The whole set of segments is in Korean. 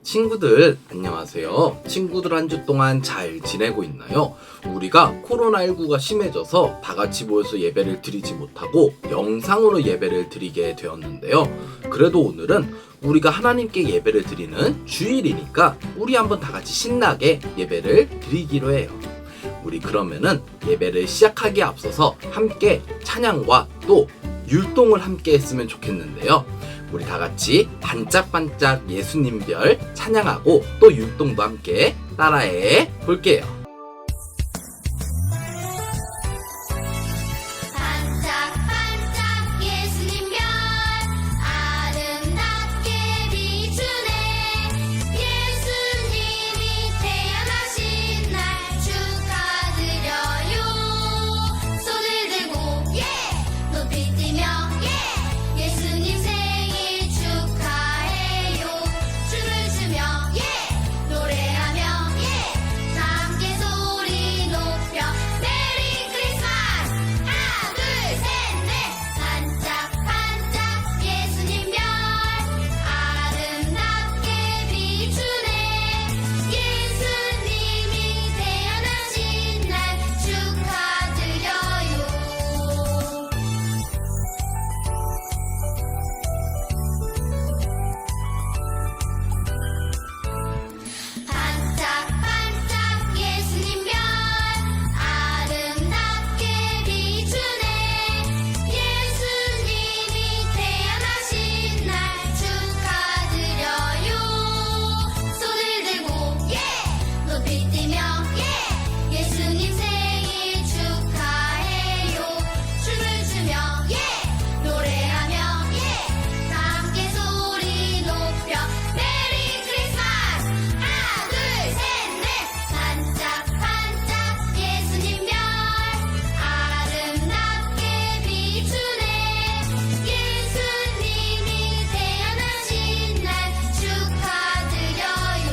친구들 안녕하세요. 친구들 한 주 동안 잘 지내고 있나요? 우리가 코로나19가 심해져서 다 같이 모여서 예배를 드리지 못하고 영상으로 예배를 드리게 되었는데요. 그래도 오늘은 우리가 하나님께 예배를 드리는 주일이니까 우리 한번 다 같이 신나게 예배를 드리기로 해요. 우리 그러면은 예배를 시작하기에 앞서서 함께 찬양과 또 율동을 함께 했으면 좋겠는데요. 우리 다 같이 반짝반짝 예수님별 찬양하고 또 율동도 함께 따라해 볼게요. 반짝반짝 예수님 별 아름답게 비추네. 예수님이 태어나신 날 축하드려요. 손을 들고 높이 뛰며 예수님 생일 축하해요. 춤을 추며 노래하며 다 함께 소리 높여 메리 크리스마스. 하나 둘 셋 넷. 반짝반짝 예수님 별 아름답게 비추네. 예수님이 태어나신 날 축하드려요. 반짝반짝 예수님 별 아름답게 비추네. 예수님이 태어나신 날 축하드려요. 손을 들고 높이 뛰며 예수님 생일 축하해요. 춤을 추며 노래하며 다 함께 소리 높여 메리 크리스마스. 하나 둘 셋 넷. 반짝반짝 예수님 별 아름답게 비추네. 예수님이 태어나신 날 축하드려요.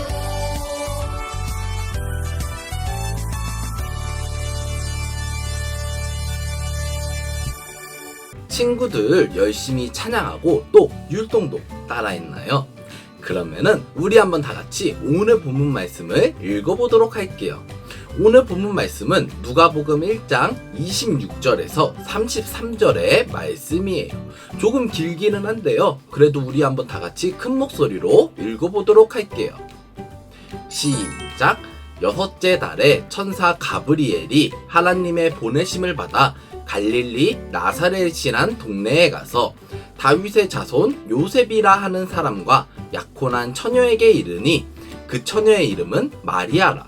친구들 열심히 찬양하고 또 율동도 따라했나요? 그러면은 우리 한번 다 같이 오늘 본문 말씀을 읽어보도록 할게요. 오늘 본문 말씀은 누가복음 1장 26절에서 33절의 말씀이에요. 조금 길기는 한데요. 그래도 우리 한번 다 같이 큰 목소리로 읽어보도록 할게요. 시작! 여섯째 달에 천사 가브리엘이 하나님의 보내심을 받아 갈릴리 나사렛이란 동네에 가서 다윗의 자손 요셉이라 하는 사람과 약혼한 처녀에게 이르니 그 처녀의 이름은 마리아라.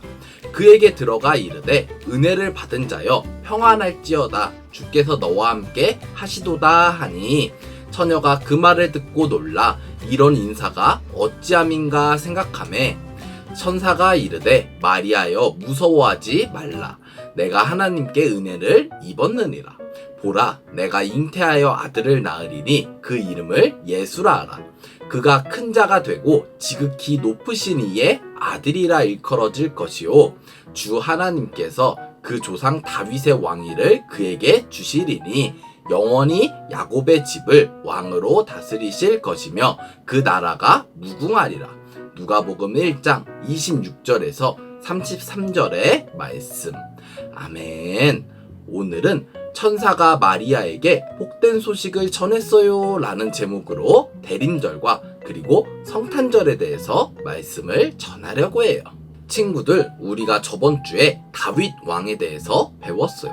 그에게 들어가 이르되 은혜를 받은 자여 평안할지어다. 주께서 너와 함께 하시도다 하니 처녀가 그 말을 듣고 놀라 이런 인사가 어찌함인가 생각하매 천사가 이르되 마리아여 무서워하지 말라. 내가 하나님께 은혜를 입었느니라. 보라 내가 잉태하여 아들을 낳으리니 그 이름을 예수라 하라. 그가 큰 자가 되고 지극히 높으신 이의 아들이라 일컬어질 것이요 주 하나님께서 그 조상 다윗의 왕위를 그에게 주시리니 영원히 야곱의 집을 왕으로 다스리실 것이며 그 나라가 무궁하리라. 누가복음 1장 26절에서 33절의 말씀. 아멘. 오늘은 천사가 마리아에게 복된 소식을 전했어요 라는 제목으로 대림절과 그리고 성탄절에 대해서 말씀을 전하려고 해요. 친구들, 우리가 저번 주에 다윗 왕에 대해서 배웠어요.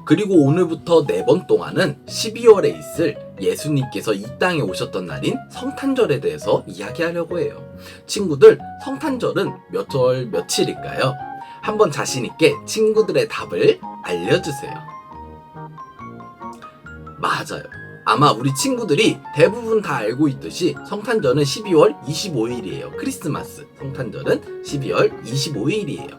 그리고 오늘부터 4번 동안은 12월에 있을 예수님께서 이 땅에 오셨던 날인 성탄절에 대해서 이야기하려고 해요. 친구들, 성탄절은 몇 월 며칠일까요? 한번 자신있게 친구들의 답을 알려주세요. 맞아요. 아마 우리 친구들이 대부분 다 알고 있듯이 성탄절은 12월 25일이에요. 크리스마스 성탄절은 12월 25일이에요.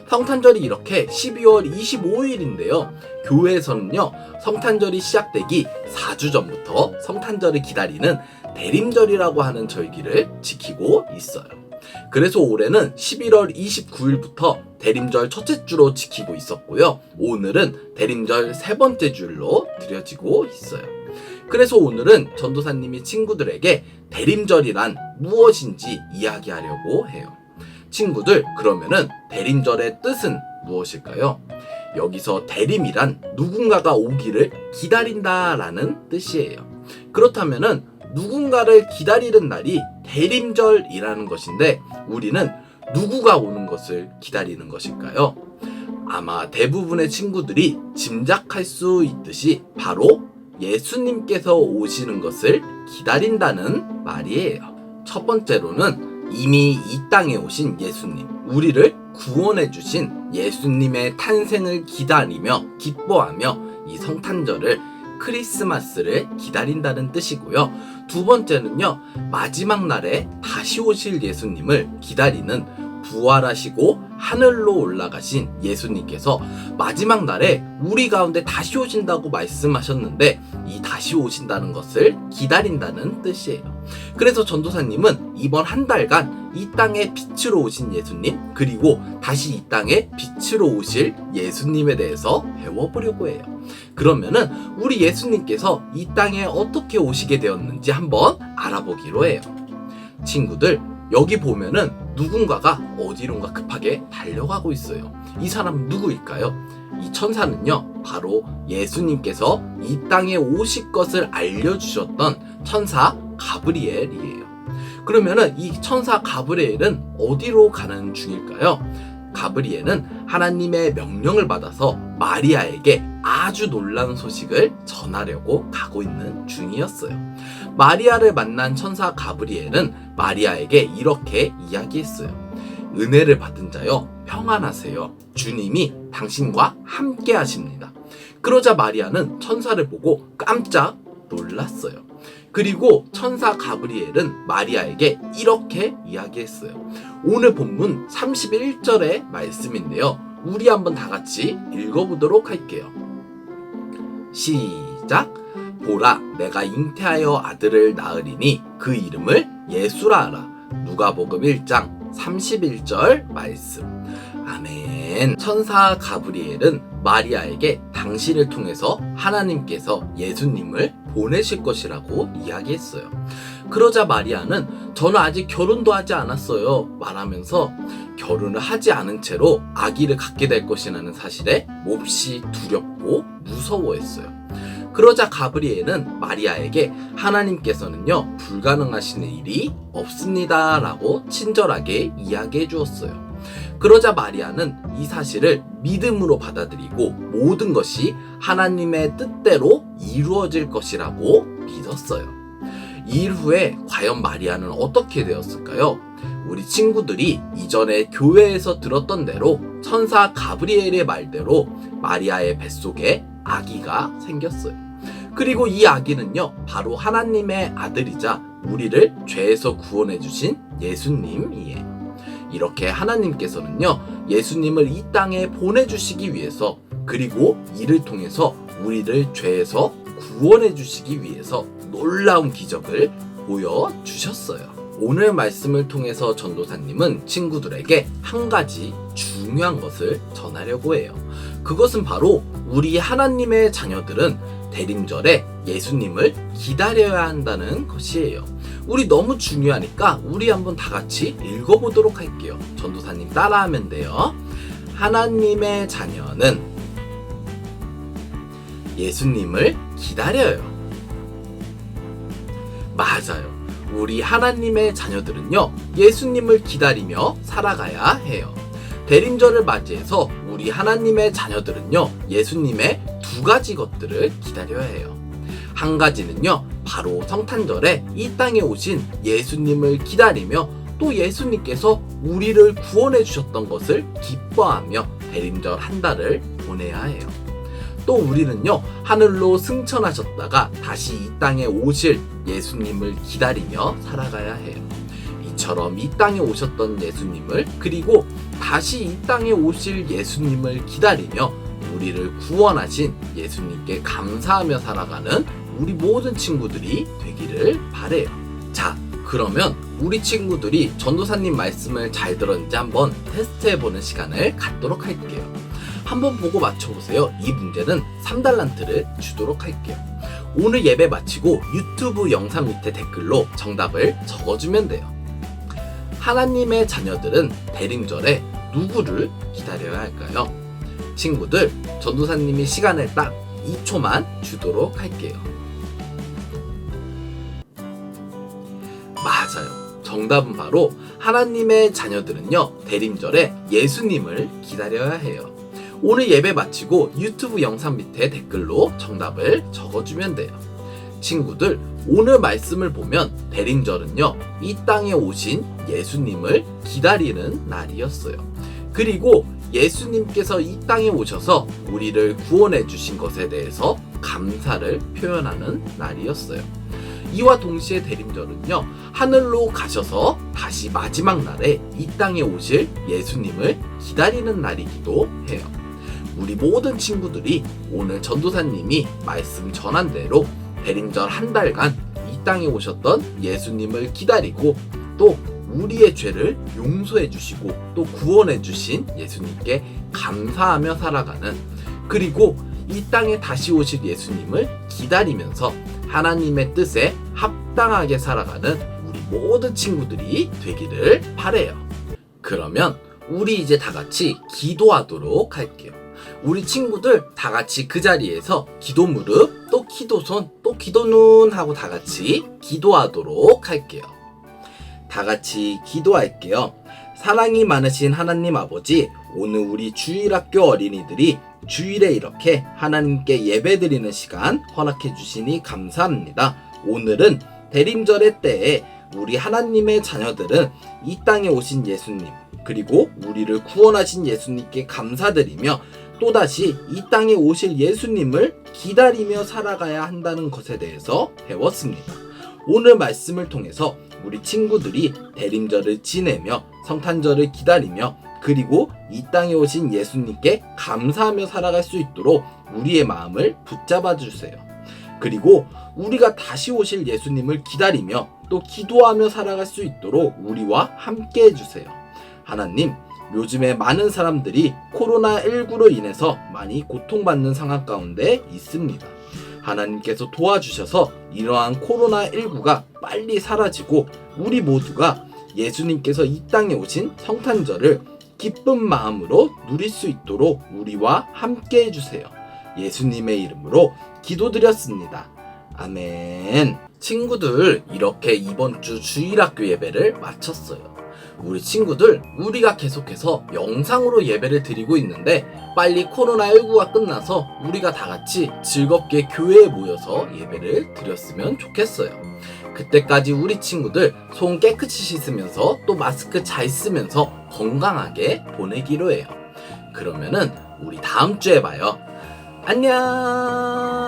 성탄절이 이렇게 12월 25일인데요. 교회에서는요, 성탄절이 시작되기 4주 전부터 성탄절을 기다리는 대림절이라고 하는 절기를 지키고 있어요. 그래서 올해는 11월 29일부터 대림절 첫째 주로 지키고 있었고요. 오늘은 대림절 세 번째 주일로 드려지고 있어요. 그래서 오늘은 전도사님이 친구들에게 대림절이란 무엇인지 이야기하려고 해요. 친구들, 그러면은 대림절의 뜻은 무엇일까요? 여기서 대림이란 누군가가 오기를 기다린다라는 뜻이에요. 그렇다면은 누군가를 기다리는 날이 대림절이라는 것인데 우리는 누구가 오는 것을 기다리는 것일까요? 아마 대부분의 친구들이 짐작할 수 있듯이 바로 예수님께서 오시는 것을 기다린다는 말이에요. 첫 번째로는 이미 이 땅에 오신 예수님, 우리를 구원해 주신 예수님의 탄생을 기다리며 기뻐하며 이 성탄절을 크리스마스를 기다린다는 뜻이고요. 두 번째는요, 마지막 날에 다시 오실 예수님을 기다리는 부활하시고 하늘로 올라가신 예수님께서 마지막 날에 우리 가운데 다시 오신다고 말씀하셨는데 이 다시 오신다는 것을 기다린다는 뜻이에요. 그래서 전도사님은 이번 한 달간 이 땅에 빛으로 오신 예수님, 그리고 다시 이 땅에 빛으로 오실 예수님에 대해서 배워보려고 해요. 그러면은 우리 예수님께서 이 땅에 어떻게 오시게 되었는지 한번 알아보기로 해요. 친구들, 여기 보면은 누군가가 어디론가 급하게 달려가고 있어요. 이 사람은 누구일까요? 이 천사는요, 바로 예수님께서 이 땅에 오실 것을 알려주셨던 천사 가브리엘이에요. 그러면은 이 천사 가브리엘은 어디로 가는 중일까요? 가브리엘은 하나님의 명령을 받아서 마리아에게 아주 놀라운 소식을 전하려고 가고 있는 중이었어요. 마리아를 만난 천사 가브리엘은 마리아에게 이렇게 이야기했어요. 은혜를 받은 자여, 평안하세요. 주님이 당신과 함께 하십니다. 그러자 마리아는 천사를 보고 깜짝 놀랐어요. 그리고 천사 가브리엘은 마리아에게 이렇게 이야기했어요. 오늘 본문 31절의 말씀인데요. 우리 한번 다 같이 읽어보도록 할게요. 시작! 보라, 내가 잉태하여 아들을 낳으리니 그 이름을 예수라 하라. 누가복음 1장 31절 말씀. 아멘. 천사 가브리엘은 마리아에게 당신을 통해서 하나님께서 예수님을 보내실 것이라고 이야기했어요. 그러자 마리아는 저는 아직 결혼도 하지 않았어요 말하면서 결혼을 하지 않은 채로 아기를 갖게 될 것이라는 사실에 몹시 두렵고 무서워했어요. 그러자 가브리엘은 마리아에게 하나님께서는요, 불가능하신 일이 없습니다 라고 친절하게 이야기해 주었어요. 그러자 마리아는 이 사실을 믿음으로 받아들이고 모든 것이 하나님의 뜻대로 이루어질 것이라고 믿었어요. 이 일 후에 과연 마리아는 어떻게 되었을까요? 우리 친구들이 이전에 교회에서 들었던 대로 천사 가브리엘의 말대로 마리아의 뱃속에 아기가 생겼어요. 그리고 이 아기는요, 바로 하나님의 아들이자 우리를 죄에서 구원해 주신 예수님이에요. 이렇게 하나님께서는요, 예수님을 이 땅에 보내주시기 위해서, 그리고 이를 통해서 우리를 죄에서 구원해 주시기 위해서 놀라운 기적을 보여주셨어요. 오늘 말씀을 통해서 전도사님은 친구들에게 한 가지 중요한 것을 전하려고 해요. 그것은 바로 우리 하나님의 자녀들은 대림절에 예수님을 기다려야 한다는 것이에요. 우리 너무 중요하니까 우리 한번 다 같이 읽어보도록 할게요. 전도사님 따라하면 돼요. 하나님의 자녀는 예수님을 기다려요. 맞아요. 우리 하나님의 자녀들은요, 예수님을 기다리며 살아가야 해요. 대림절을 맞이해서 우리 하나님의 자녀들은요, 예수님의 두 가지 것들을 기다려야 해요. 한 가지는요, 바로 성탄절에 이 땅에 오신 예수님을 기다리며 또 예수님께서 우리를 구원해 주셨던 것을 기뻐하며 대림절 한 달을 보내야 해요. 또 우리는요, 하늘로 승천하셨다가 다시 이 땅에 오실 예수님을 기다리며 살아가야 해요. 이처럼 이 땅에 오셨던 예수님을, 그리고 다시 이 땅에 오실 예수님을 기다리며 우리를 구원하신 예수님께 감사하며 살아가는 우리 모든 친구들이 되기를 바래요. 자, 그러면 우리 친구들이 전도사님 말씀을 잘 들었는지 한번 테스트해보는 시간을 갖도록 할게요. 한번 보고 맞춰보세요. 이 문제는 3달란트를 주도록 할게요. 오늘 예배 마치고 유튜브 영상 밑에 댓글로 정답을 적어주면 돼요. 하나님의 자녀들은 대림절에 누구를 기다려야 할까요? 친구들, 전도사님이 시간을 딱 2초만 주도록 할게요. 맞아요. 정답은 바로 하나님의 자녀들은요, 대림절에 예수님을 기다려야 해요. 오늘 예배 마치고 유튜브 영상 밑에 댓글로 정답을 적어주면 돼요. 친구들, 오늘 말씀을 보면 대림절은요, 이 땅에 오신 예수님을 기다리는 날이었어요. 그리고 예수님께서 이 땅에 오셔서 우리를 구원해 주신 것에 대해서 감사를 표현하는 날이었어요. 이와 동시에 대림절은요, 하늘로 가셔서 다시 마지막 날에 이 땅에 오실 예수님을 기다리는 날이기도 해요. 우리 모든 친구들이 오늘 전도사님이 말씀 전한 대로 대림절 한 달간 이 땅에 오셨던 예수님을 기다리고 또 우리의 죄를 용서해 주시고 또 구원해 주신 예수님께 감사하며 살아가는, 그리고 이 땅에 다시 오실 예수님을 기다리면서 하나님의 뜻에 합당하게 살아가는 우리 모든 친구들이 되기를 바래요. 그러면 우리 이제 다 같이 기도하도록 할게요. 우리 친구들 다 같이 그 자리에서 기도 무릎, 또 기도 손, 또 기도 눈 하고 다 같이 기도하도록 할게요. 다 같이 기도할게요. 사랑이 많으신 하나님 아버지, 오늘 우리 주일학교 어린이들이 주일에 이렇게 하나님께 예배드리는 시간 허락해 주시니 감사합니다. 오늘은 대림절의 때에 우리 하나님의 자녀들은 이 땅에 오신 예수님, 그리고 우리를 구원하신 예수님께 감사드리며 또다시 이 땅에 오실 예수님을 기다리며 살아가야 한다는 것에 대해서 배웠습니다. 오늘 말씀을 통해서 우리 친구들이 대림절을 지내며 성탄절을 기다리며 그리고 이 땅에 오신 예수님께 감사하며 살아갈 수 있도록 우리의 마음을 붙잡아 주세요. 그리고 우리가 다시 오실 예수님을 기다리며 또 기도하며 살아갈 수 있도록 우리와 함께 해주세요. 하나님, 요즘에 많은 사람들이 코로나19로 인해서 많이 고통받는 상황 가운데 있습니다. 하나님께서 도와주셔서 이러한 코로나19가 빨리 사라지고 우리 모두가 예수님께서 이 땅에 오신 성탄절을 기쁜 마음으로 누릴 수 있도록 우리와 함께 해주세요. 예수님의 이름으로 기도드렸습니다. 아멘. 친구들, 이렇게 이번 주 주일학교 예배를 마쳤어요. 우리 친구들, 우리가 계속해서 영상으로 예배를 드리고 있는데 빨리 코로나19가 끝나서 우리가 다 같이 즐겁게 교회에 모여서 예배를 드렸으면 좋겠어요. 그때까지 우리 친구들 손 깨끗이 씻으면서 또 마스크 잘 쓰면서 건강하게 보내기로 해요. 그러면은 우리 다음 주에 봐요. 안녕.